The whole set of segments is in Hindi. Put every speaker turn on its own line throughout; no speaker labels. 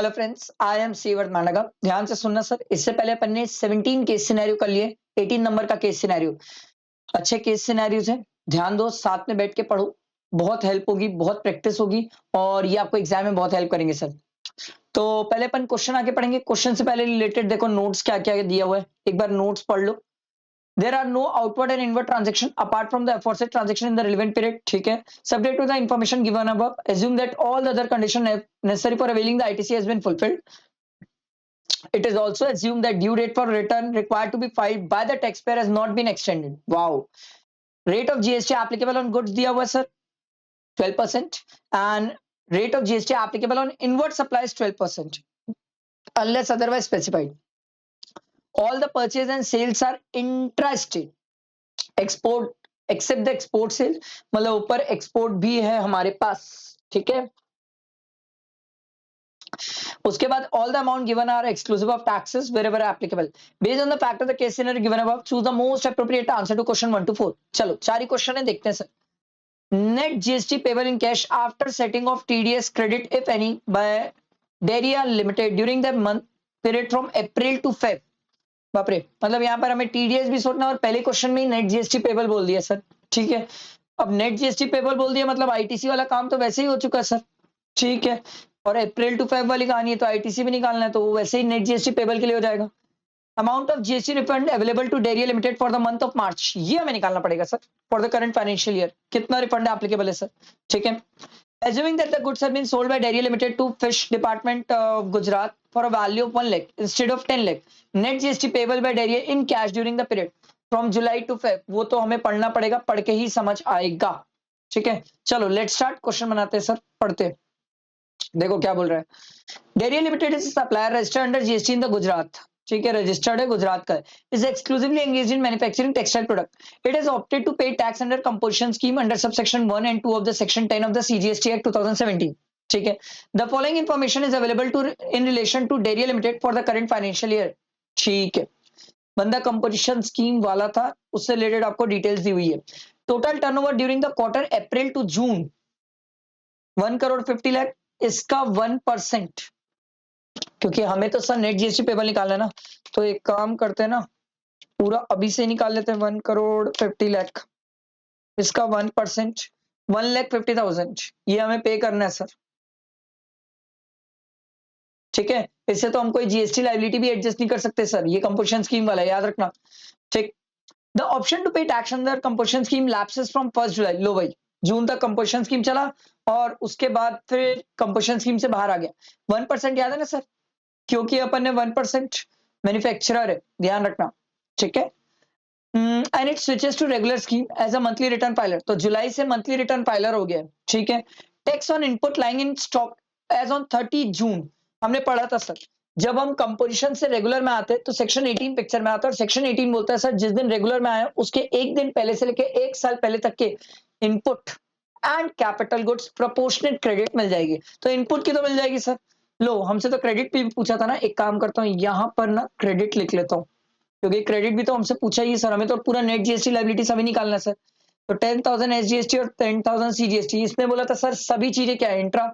Hello friends, I am Seevarth Mandga. ध्यान से सुनना सर। इससे पहले अपन ने 17 केस सिनेरियो कर लिए। 18 नंबर का केस सिनेरियो, अच्छे केस सिनेरियोज हैं। ध्यान दो, साथ में बैठ के पढ़ो, बहुत हेल्प होगी, बहुत प्रैक्टिस होगी और ये आपको एग्जाम में बहुत हेल्प करेंगे सर। तो पहले अपन क्वेश्चन आगे पढ़ेंगे। क्वेश्चन से पहले रिलेटेड देखो नोट्स क्या क्या दिया हुआ है, एक बार नोट्स पढ़ लो। There are no outward and inward transaction apart from the aforesaid transaction in the relevant period. ठीक है, subject to the information given above, assume that all the other condition necessary for availing the ITC has been fulfilled. It is also assumed that due date for return required to be filed by the taxpayer has not been extended. Wow. Rate of GST applicable on goods दिया हुआ sir 12% and rate of GST applicable on inward supplies 12% unless otherwise specified. All the purchase and sales are intrastate. Export except the export sale, मतलब ऊपर export भी है हमारे पास, ठीक है। उसके बाद all the amount given are exclusive of taxes wherever applicable. Based on the fact of the case scenario given above, choose the most appropriate answer to question 1 to 4. चलो चार ही क्वेश्चन है, देखते हैं sir. Net GST payable in cash after setting of TDS credit if any by Dairia Limited during the month period from April to Feb. बाप रे, मतलब यहाँ पर हमें टीडीएस भी सोचना और पहले क्वेश्चन में ही नेट जीएसटी पेबल बोल दिया सर, ठीक है। अब नेट जीएसटी पेबल बोल दिया मतलब आईटीसी वाला काम तो वैसे ही हो चुका सर, ठीक है। और अप्रैल टू फेब वाली कहानी है तो आईटीसी भी निकालना है, तो वो वैसे ही नेट जीएसटी पेबल के लिए हो जाएगा। Amount of GST refund available to Deria limited for the month of March, ये हमें निकालना पड़ेगा sir. For the current financial year कितना रिफंड एप्लीकेबल है सर, ठीक है। Assuming that the goods have been sold by Dairy Limited to Fish Department of Gujarat for a value of 1 lakh instead of 10 lakh, net GST payable by Dairy in cash during the period from July to Feb, वो तो हमें पढ़ना पड़ेगा, पढ़ के ही समझ आएगा, ठीक है। चलो लेट्स स्टार्ट, क्वेश्चन बनाते हैं सर, पढ़ते हैं। देखो क्या बोल रहा है। Dairy limited is supplier registered under GST in the Gujarat, ठीक है, रजिस्टर्ड है, गुजरात का है। Is exclusively engaged in manufacturing textile product. It has opted to pay tax under composition scheme under subsection 1 and 2 of the section 10 of the CGST act 2017, ठीक है। The following information is available to in relation to dairy limited for the current financial year, ठीक है। बंदा कंपोजिशन स्कीम वाला था, उससे रिलेटेड आपको डिटेल्स दी हुई है। Total turnover during the quarter April to June 1 crore 50 lakh, इसका 1%, क्योंकि हमें तो सर नेट जीएसटी पेबल निकालना है ना, तो एक काम करते हैं ना, पूरा अभी से निकाल लेते हैं। 1 करोड़ 50 लाख, इसका 1% 1,50,000 ये हमें पे करना है सर, ठीक है। इससे तो हम कोई जीएसटी लाइबिलिटी भी एडजस्ट नहीं कर सकते सर, ये कंपोजिशन स्कीम वाला है, याद रखना, ठीक। The option to pay tax under composition scheme lapses from 1 जुलाई, लो भाई, जून तक कंपोजिशन स्कीम चला और उसके बाद फिर कंपोजिशन स्कीम से बाहर आ गया। 1% याद है ना सर, क्योंकि अपन ने 1% मैन्युफैक्चरर है, ध्यान रखना, ठीक है। And it switches to regular scheme as a monthly return filer, तो जुलाई से मंथली रिटर्न फाइलर हो गया, ठीक है। Tax on input lying in stock as on 30 June, हमने पढ़ा था सर, जब हम कंपोजिशन से रेगुलर में आते हैं तो सेक्शन 18 पिक्चर में आता है और सेक्शन 18 बोलता है सर जिस दिन रेगुलर में आया उसके एक दिन पहले से लेके 1 साल पहले तक के input and capital goods proportionate credit मिल जाएगी। तो इनपुट की तो मिल जाएगी सर, लो हमसे तो क्रेडिट भी पूछा था ना, एक काम करता हूँ यहाँ पर ना क्रेडिट लिख लेता हूँ, क्योंकि क्रेडिट भी तो हमसे पूछा ही है सर, हमें तो पूरा नेट जीएसटी लायबिलिटी सभी निकालना है सर। तो 10,000 एसजीएसटी और 10,000 सीजीएसटी, इसने बोला था सर सभी चीजें क्या है इंट्रा,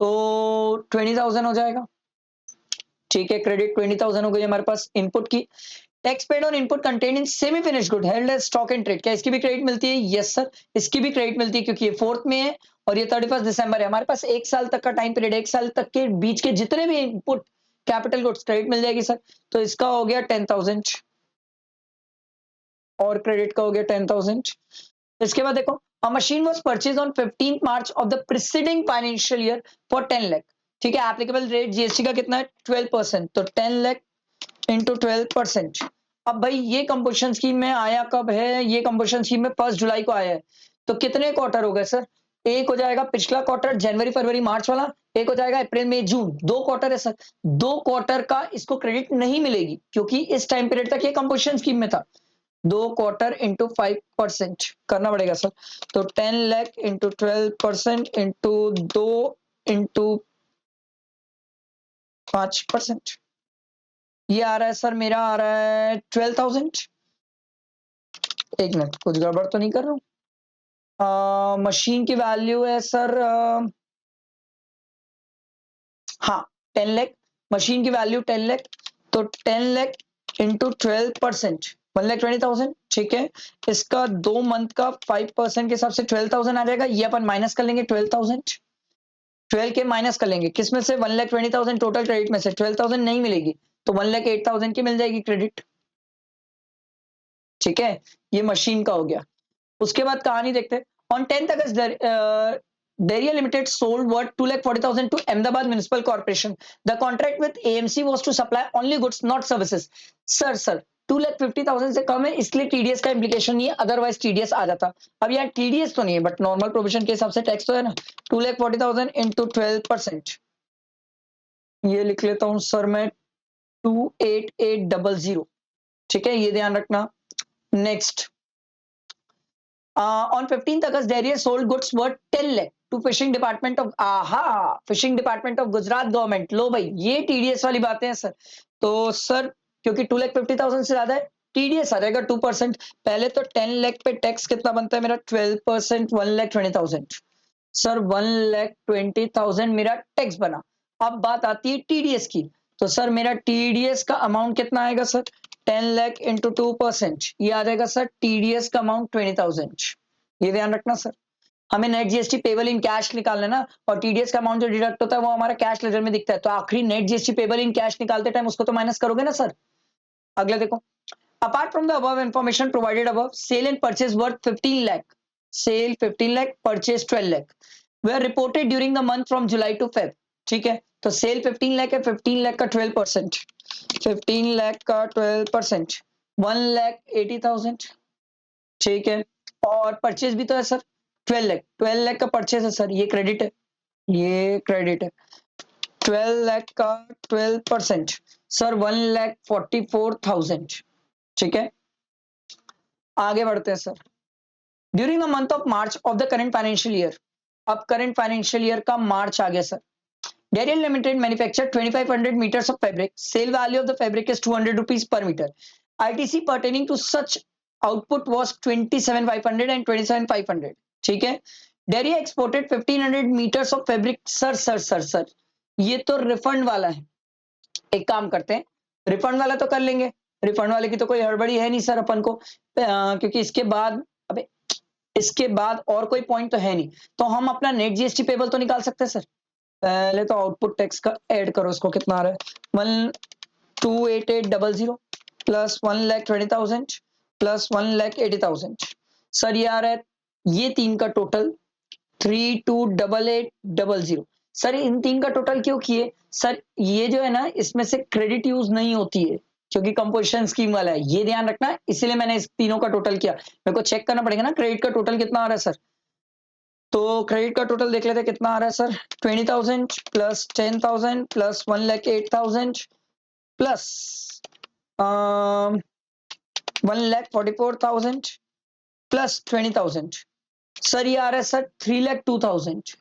तो 20,000 हो जाएगा, ठीक है। क्रेडिट 20,000 हो गई हमारे पास इनपुट की। Tax paid on input contain in semi finish good held as stock and trade, क्या इसकी भी क्रेडिट मिलती है? यस सर, इसकी भी क्रेडिट मिलती है, क्योंकि ये 4th में है और ये 31 दिसंबर है। हमारे पास 1 साल तक का टाइम पीरियड, 1 साल तक के बीच के जितने भी इनपुट कैपिटल गुड्स क्रेडिट मिल जाएगी सर। तो इसका हो गया 10,000 और क्रेडिट का हो गया 10,000। इसके बाद देखो, अ machine was purchase on 15 March of the preceding financial year for 10 lakh, ठीक है। एप्लीकेबल रेट जीएसटी का कितना है? 12%, तो 10 लाख इंटू 12%। अब भाई ये कंपोजिशन स्कीम में आया कब है? ये कंपोजिशन स्कीम में 1 जुलाई को आया है, तो कितने क्वार्टर हो गए सर? एक हो जाएगा पिछला क्वार्टर जनवरी फरवरी मार्च वाला, एक हो जाएगा अप्रैल मई जून, 2 क्वार्टर है सर। 2 क्वार्टर का इसको क्रेडिट नहीं मिलेगी क्योंकि इस टाइम पीरियड तक ये कंपोजिशन स्कीम में था। 2 क्वार्टर इंटू 5% करना पड़ेगा सर, तो 10 लाख इंटू 12% इंटू 2 इंटू 5%, ये आ रहा है सर, मेरा आ रहा है 12,000। एक मिनट, कुछ गड़बड़ तो नहीं कर रहा हूँ। मशीन की वैल्यू है सर हाँ 10 लाख, मशीन की वैल्यू 10 लाख, तो 10 लाख इंटू 12%, 1,20,000, ठीक है। इसका 2 मंथ का 5% के हिसाब से 12,000 आ जाएगा। ये अपन माइनस कर लेंगे 12,000, 12 के माइनस कर लेंगे किस में से, 1,20,000 टोटल क्रेडिट में से 12,000 नहीं मिलेगी तो 1,08,000 की मिल जाएगी क्रेडिट, ठीक है। ये मशीन का हो गया। उसके बाद कहानी देखते हैं। On 10th August Daria Limited sold worth 2,40,000 to Ahmedabad Municipal Corporation. The contract with AMC was to supply only goods, not services. Sir 2,50,000 से कम है इसलिए टीडीएस का इम्प्लीकेशन नहीं है, अदरवाइज टीडीएस आ जाता। अब यार टीडीएस तो नहीं है बट नॉर्मल प्रोविजन के हिसाब से टैक्स तो है ना। 2,40,000 इंटू 12%, ये लिख लेता हूं सर मैं 28800, ठीक है, ये ध्यान रखना। Next, on 15th August, Darius sold goods worth 10 lakh to fishing department of Gujarat government. लो भाई ये टीडीएस वाली बातें हैं सर। तो सर क्योंकि 2,50,000 से ज्यादा है, टीडीएस आ जाएगा 2%। पहले तो 10 लाख पे टैक्स कितना बनता है मेरा, 12%, 1,20,000। सर 1,20,000 मेरा टैक्स बना। अब बात आती है टीडीएस की, तो सर मेरा टीडीएस का अमाउंट कितना आएगा सर, 10 लाख इंटू 2%, ये आ जाएगा सर टीडीएस का अमाउंट 20,000। ये ध्यान रखना सर, हमें net GST payable in cash निकालना है ना, और टीडीएस का अमाउंट जो डिडक्ट होता है वो हमारा कैश लेजर में दिखता है, तो आखिरी net GST payable in cash निकालते टाइम उसको तो माइनस करोगे ना सर। अगला देखो, apart from the above information provided above, sale and purchase worth 15 lakh, sale 15 lakh, purchase 12 lakh were reported during the month from July to Feb, ठीक है। तो सेल 15 लाख है, 15 लाख का 12%, 15 लाख का 12%, 1,80,000, ठीक है। और परचेज भी तो है सर 12 लाख, 12 लाख का परचेज है सर, ये क्रेडिट है, ये क्रेडिट है। 12 लाख का 12% सर 1,44,000, ठीक है। आगे बढ़ते हैं sir. During the month of March of the current financial year, अब करंट फाइनेंशियल ईयर का मार्च आ गया sir. Dariel Limited manufactured 2,500 meters of fabric. Sale value of the fabric is 200 rupees per meter. ITC pertaining to such output was 27,500 and 27,500. ठीक है। Daria exported 1,500 meters of fabric. Sir ये तो रिफंड वाला है। एक काम करते हैं, रिफंड वाला तो कर लेंगे, रिफंड वाले की तो कोई हड़बड़ी है नहीं सर अपन को, क्योंकि इसके बाद अबे इसके बाद और कोई पॉइंट तो है नहीं, तो हम अपना नेट जीएसटी पेबल तो निकाल सकते हैं सर। पहले तो आउटपुट टैक्स का ऐड करो, इसको कितना आ रहा है, 1,28,800 प्लस 1,20,000 प्लस 1,80,000, सर ये आ रहा है, ये तीन का टोटल 32,88,00। सर इन तीन का टोटल क्यों किए सर, ये जो है ना इसमें से क्रेडिट यूज नहीं होती है क्योंकि कंपोजिशन स्कीम वाला है, ये ध्यान रखना, इसीलिए मैंने इस तीनों का टोटल किया। मेरे को चेक करना पड़ेगा ना क्रेडिट का टोटल कितना आ रहा है सर। तो क्रेडिट का टोटल देख लेते हैं कितना आ रहा है sir, 20,000 plus 10,000 plus 1,08,000 plus 1,44,000 plus 20,000, sir ये आ रहा है सर 3,02,000।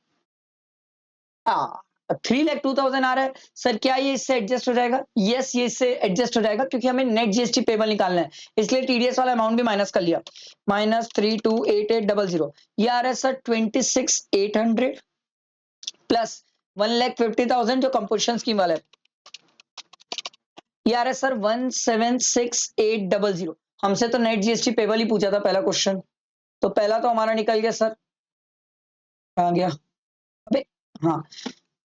3,02,000 आ रहा है सर, क्या ये इससे एडजस्ट हो जाएगा, यस ये इससे एडजस्ट हो जाएगा क्योंकि हमें नेट जीएसटी पेबल निकालना है, इसलिए टीडीएस वाला अमाउंट भी माइनस कर लिया, -328800। ये आ रहा है सर 26,800 प्लस 1,50,000 जो कंपोजिशन स्कीम वाला है, ये आ रहा है सर 176800। हमसे तो नेट जीएसटी पेबल ही पूछा था पहला क्वेश्चन, तो पहला तो हमारा निकल गया सर, आ गया अबे हाँ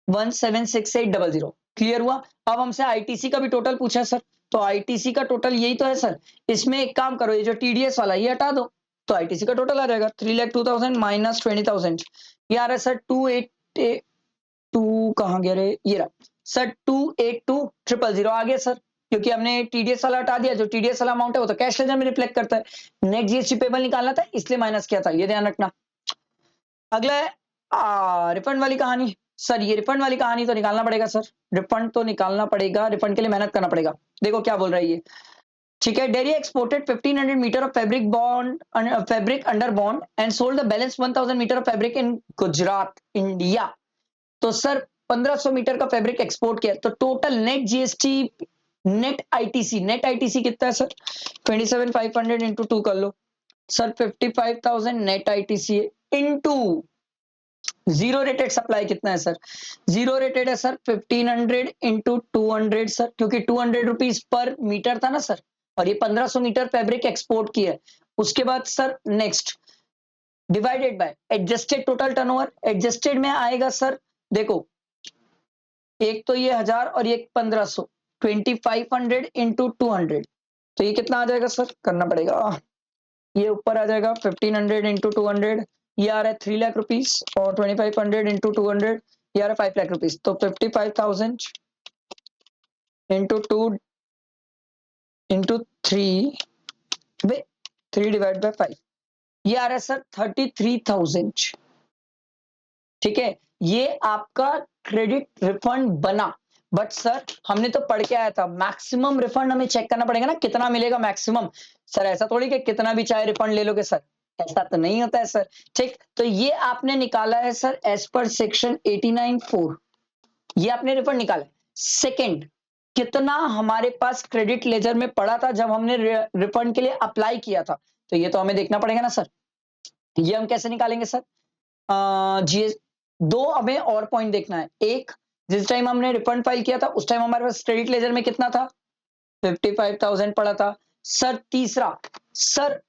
176800, क्लियर हुआ। अब हमसे आईटीसी का भी टोटल पूछा है सर, तो आईटीसी का टोटल यही तो है सर, इसमें एक काम करो, ये जो टीडीएस वाला ये हटा दो, तो आईटीसी का टोटल आ जाएगा 3,02,000 माइनस 20,000, ये आ रहा है सर 2,882, कहाँ गया रे, ये रहा सर 2,82,000 आ गया सर, क्योंकि हमने टीडीएस वाला हटा दिया, जो टीडीएस वाला अमाउंट है वो तो कैश लेजर में रिफ्लेक्ट करता है, नेट जीएसटी पेबल निकालना था इसलिए माइनस किया था, ये ध्यान रखना। अगला है रिफंड वाली कहानी। सर ये रिफंड वाली कहानी तो निकालना पड़ेगा सर, रिफंड तो निकालना पड़ेगा, रिफंड के लिए मेहनत करना पड़ेगा। देखो क्या बोल रहा है ये, ठीक है। Deria exported 1,500 metre of fabric under bond and sold the balance 1,000 metre of fabric in Gujarat India. तो सर 1,500 मीटर का फैब्रिक एक्सपोर्ट किया, तो total net GST net ITC कितना है सर, 27,500 इंटू 2 कर लो sir, 55,000 net ITC into zero rated supply कितना है सर? जीरो रेटेड है सर 1500 इंटू 200 सर, क्योंकि 200 रुपीज पर मीटर था ना सर, और ये 1500 मीटर फैब्रिक एक्सपोर्ट किया है। उसके बाद sir next divided by adjusted total turnover. Adjusted में आएगा सर, देखो एक तो ये 1000 और ये 1500, 2500 इंटू 200, तो ये कितना आ जाएगा सर? करना पड़ेगा, ये ऊपर आ जाएगा 1500 इंटू 200, ये आ रहा है 3 लाख रुपीज, और 2500 इंटू 200 ये आ रहा है 5 लाख रुपीज। तो 55,000 इंटू 2 इंटू 3 3 डिवाइड बाय 5, ये आ रहा है सर 33,000। ठीक है, ये आपका क्रेडिट रिफंड बना। बट सर हमने तो पढ़ के आया था मैक्सिमम रिफंड हमें चेक करना पड़ेगा ना, कितना मिलेगा मैक्सिमम। सर ऐसा थोड़ी कि कितना भी चाहे रिफंड ले लोगे सर, ऐसा तो नहीं होता है सर। ठीक, तो ये आपने निकाला है सर एज पर सेक्शन 89(4), ये आपने रिफंड निकाला है। सेकेंड, कितना हमारे पास क्रेडिट लेजर में पड़ा था जब हमने रिफंड के लिए अप्लाई किया था, तो ये तो हमें देखना पड़ेगा ना सर। ये हम कैसे निकालेंगे सर? जीएस दो हमें और पॉइंट देखना है। एक, जिस टाइम हमने रिफंड फाइल किया था उस टाइम हमारे पास क्रेडिट लेजर में कितना था? 55,000 पड़ा था सर। तीसरा, सर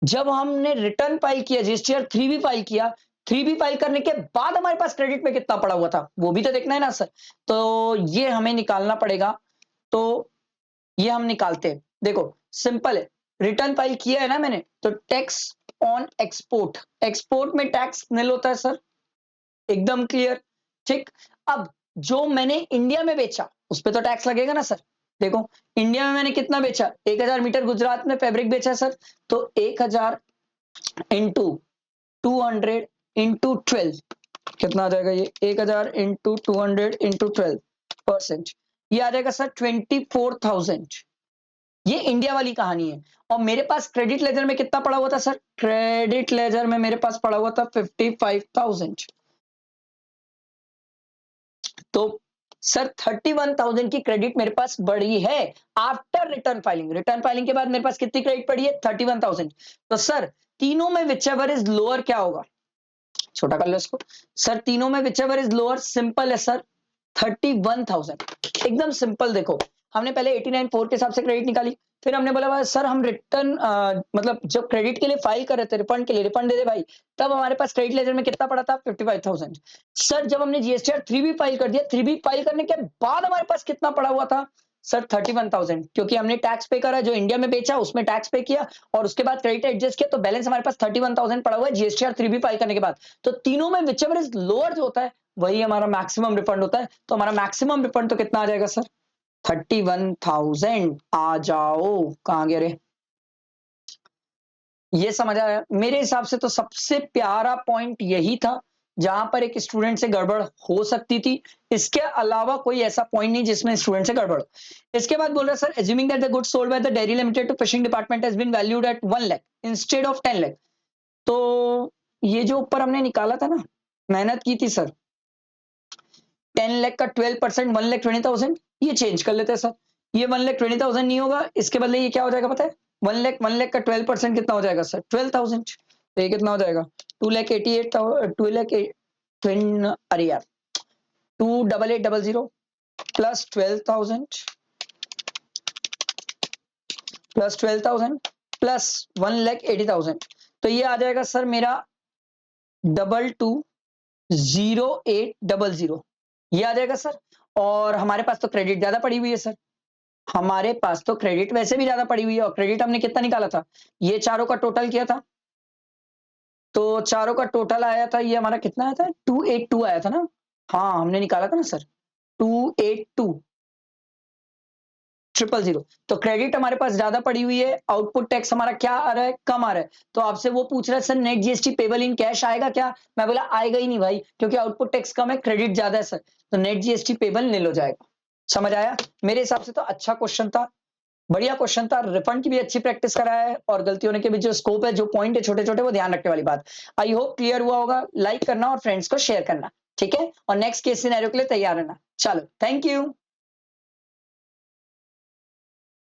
जब हमने रिटर्न फाइल किया, जीएसटीआर 3 भी फाइल किया, 3 भी फाइल करने के बाद हमारे पास क्रेडिट में कितना पड़ा हुआ था, वो भी तो देखना है ना सर। तो ये हमें निकालना पड़ेगा, तो ये हम निकालते हैं। देखो सिंपल है, रिटर्न फाइल किया है ना मैंने, तो टैक्स ऑन एक्सपोर्ट, एक्सपोर्ट में टैक्स निल होता है सर, एकदम क्लियर। ठीक, अब जो मैंने इंडिया में बेचा उस पर तो टैक्स लगेगा ना सर। देखो इंडिया में मैंने कितना बेचा, 1000 मीटर गुजरात में फैब्रिक बेचा सर, तो 1000 इंटू 200 इंटू 12 कितना आ जाएगा? ये 1000 इंटू 200 इंटू 12%, ये आ जाएगा सर 24,000। ये इंडिया वाली कहानी है। और मेरे पास क्रेडिट लेजर में कितना पड़ा हुआ था सर? क्रेडिट लेजर में मेरे पास पड़ा हुआ था 55,000। तो सर 31,000 की क्रेडिट मेरे पास बढ़ी है after return filing. Return filing के बाद मेरे पास कितनी क्रेडिट पड़ी है? 31,000। तो सर तीनों में विचएवर इज लोअर क्या होगा? छोटा कर लो इसको सर, तीनों में विचएवर इज लोअर, सिंपल है सर 31,000। एकदम सिंपल। देखो हमने पहले 89(4) के हिसाब से क्रेडिट निकाली, फिर हमने बोला सर हम रिटर्न मतलब जब क्रेडिट के लिए फाइल कर रहे थे, रिफंड के लिए, रिफंड दे दे भाई, तब हमारे पास क्रेडिट लेजर में कितना पड़ा था? 55,000। सर जब हमने जीएसटीआर 3 भी फाइल कर दिया, 3 भी फाइल करने के बाद हमारे पास कितना पड़ा हुआ था सर? 31,000, क्योंकि हमने टैक्स पे करा, जो इंडिया में बेचा उसमें टैक्स पे किया, और उसके बाद क्रेडिट एडजस्ट किया, तो बैलेंस हमारे पास 31,000 पड़ा हुआ है जीएसटीआर 3 भी फाइल करने के बाद। तो तीनों में विचएवर इज लोअर जो होता है वही हमारा मैक्सिमम रिफंड होता है। तो हमारा मैक्सिमम रिफंड तो कितना आ जाएगा सर? 31,000। आ जाओ, कहां गए रे? ये समझ आया? मेरे हिसाब से तो सबसे प्यारा पॉइंट यही था जहां पर एक स्टूडेंट से गड़बड़ हो सकती थी। इसके अलावा कोई ऐसा पॉइंट नहीं जिसमें स्टूडेंट से गड़बड़। इसके बाद बोल रहा है sir, assuming that the goods sold by the dairy limited to fishing department has been valued at 1 lakh instead of 10 lakh। तो ये जो ऊपर हमने निकाला था ना, मेहनत की थी सर, 10 लाख का 12% 1,20,000, ये चेंज कर लेते हैं सर। ये 1,20,000 नहीं होगा, इसके बदले ये क्या हो जाएगा पता है? 1 लाख का 12% कितना हो जाएगा सर? 12,000। तो ये कितना हो जाएगा? 2,88,000, 2,08,000, अरे यार 2,88,000 प्लस 12,000 प्लस 1,80,000, तो ये आ जाएगा सर मेरा 22,08,00, ये आ जाएगा सर। और हमारे पास तो क्रेडिट ज्यादा पड़ी हुई है सर, हमारे पास तो क्रेडिट वैसे भी ज्यादा पड़ी हुई है, और क्रेडिट हमने कितना निकाला था? ये चारों का टोटल किया था, तो चारों का टोटल आया था, ये हमारा कितना आया था? 282 आया था ना। हाँ हमने निकाला था ना सर 282,000। तो क्रेडिट हमारे पास ज्यादा पड़ी हुई है, आउटपुट टैक्स हमारा क्या आ रहा है? कम आ रहा है। तो आपसे वो पूछ रहा है sir net GST payable in cash आएगा क्या? मैं बोला आएगा ही नहीं भाई, क्योंकि आउटपुट टैक्स कम है, क्रेडिट ज्यादा है सर, तो नेट जीएसटी पेबल निल हो जाएगा। समझ आया? मेरे हिसाब से तो अच्छा क्वेश्चन था, बढ़िया क्वेश्चन था, रिफंड की भी अच्छी प्रैक्टिस कराया है, और गलती होने के भी जो स्कोप है, जो पॉइंट है छोटे छोटे, वो ध्यान रखने वाली बात। आई होप क्लियर हुआ होगा। लाइक करना और फ्रेंड्स को शेयर करना, ठीक है, और नेक्स्ट केस सिनेरियो के लिए तैयार रहना। चलो थैंक यू।